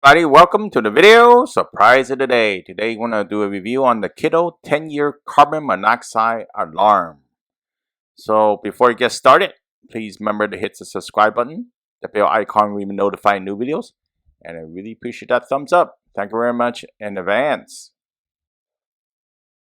Everybody, welcome to the video surprise of the day. Today we're going to do a review on the Kidde 10-year carbon monoxide alarm. So before you get started, please remember to hit the subscribe button, the bell icon will be notified new videos, and I really appreciate that thumbs up. Thank you very much in advance.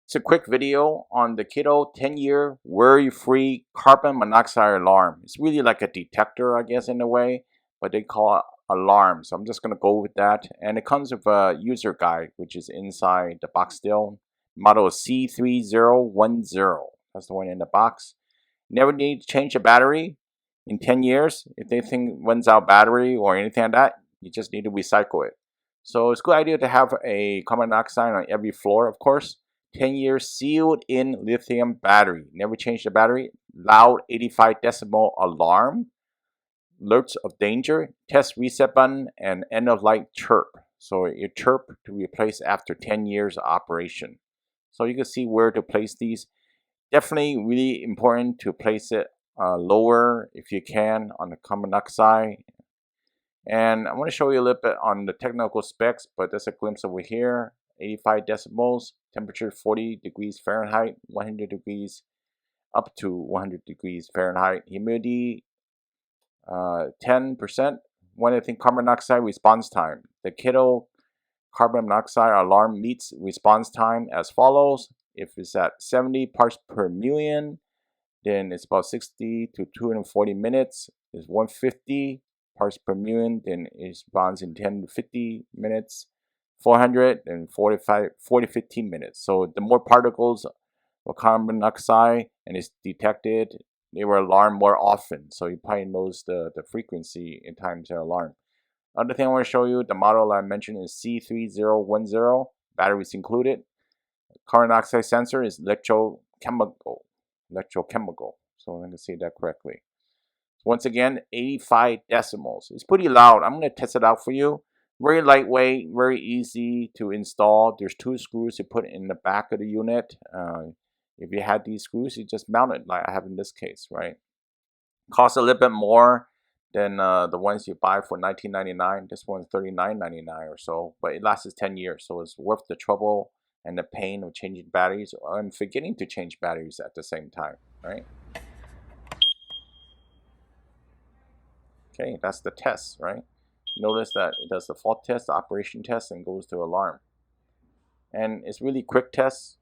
It's a quick video on the Kidde 10-year worry-free carbon monoxide alarm. It's really like a detector, I guess, in a way, but they call it alarm. So I'm just going to go with that. And it comes with a user guide, which is inside the box still. Model C3010. That's the one in the box. Never need to change the battery in 10 years. If they think runs out battery or anything like that, you just need to recycle it. So it's a good idea to have a carbon monoxide on every floor, of course. 10-year sealed in lithium battery. Never change the battery. Loud 85 decibel alarm. Alerts of danger. Test reset button and end of life chirp. So it chirp to replace after 10 years of operation. So you can see where to place these. Definitely really important to place it lower if you can on the carbon monoxide. And I want to show you a little bit on the technical specs, but there's a glimpse over here. 85 decibels, temperature 40 degrees Fahrenheit, 100 degrees up to 100 degrees Fahrenheit, humidity 10%. One thing, carbon monoxide response time. The Kidde carbon monoxide alarm meets response time as follows. If it's at 70 parts per million, then it's about 60 to 240 minutes. It's 150 parts per million, then it responds in 10 to 50 minutes. 400 and 15 minutes. So the more particles of carbon monoxide and it's detected, they will alarm more often. So you probably knows the frequency in times of alarm. Other thing I want to show you, the model I mentioned is C3010. Batteries included. Carbon monoxide sensor is electrochemical. So I'm going to say that correctly. Once again, 85 decibels. It's pretty loud. I'm going to test it out for you. Very lightweight, very easy to install. There's two screws you put in the back of the unit. If you had these screws, you just mount it like I have in this case, right? Costs a little bit more than the ones you buy for $19.99. This one's $39.99 or so, but it lasts 10 years, so it's worth the trouble and the pain of changing batteries and forgetting to change batteries at the same time, right? Okay, that's the test, right? Notice that it does the fault test, the operation test, and goes to alarm. And it's really quick test.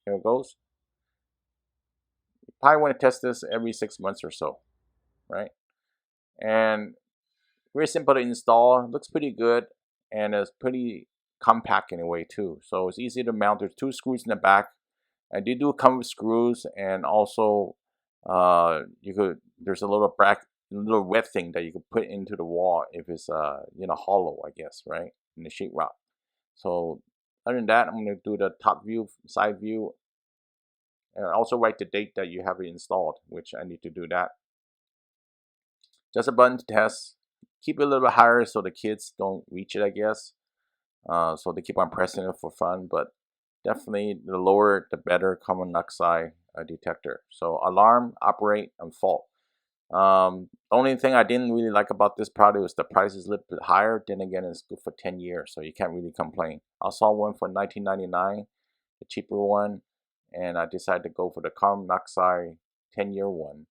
Here it goes. You probably want to test this every 6 months or so, right? And very simple to install. Looks pretty good, and it's pretty compact in a way too. So it's easy to mount. There's two screws in the back. And they do come with screws, and also there's a little wet thing that you can put into the wall if it's hollow, I guess, right, in the sheetrock. So other than that, I'm going to do the top view, side view, and also write the date that you have it installed, which I need to do that. Just a button to test. Keep it a little bit higher so the kids don't reach it, I guess. So they keep on pressing it for fun, but definitely the lower the better carbon monoxide detector. So alarm, operate, and fault. The only thing I didn't really like about this product was the price is a little bit higher. Then again, it's good for 10 years, so you can't really complain. I saw one for $19.99, the cheaper one, and I decided to go for the carbon monoxide 10-year one,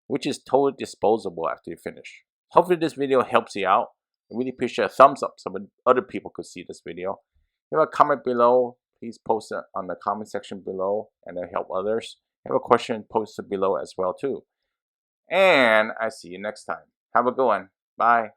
which is totally disposable after you finish. Hopefully this video helps you out. I really appreciate a thumbs up so other people could see this video. If you have a comment below, please post it on the comment section below, and it'll help others. If you have a question, post it below as well too. And I see you next time. Have a good one. Bye.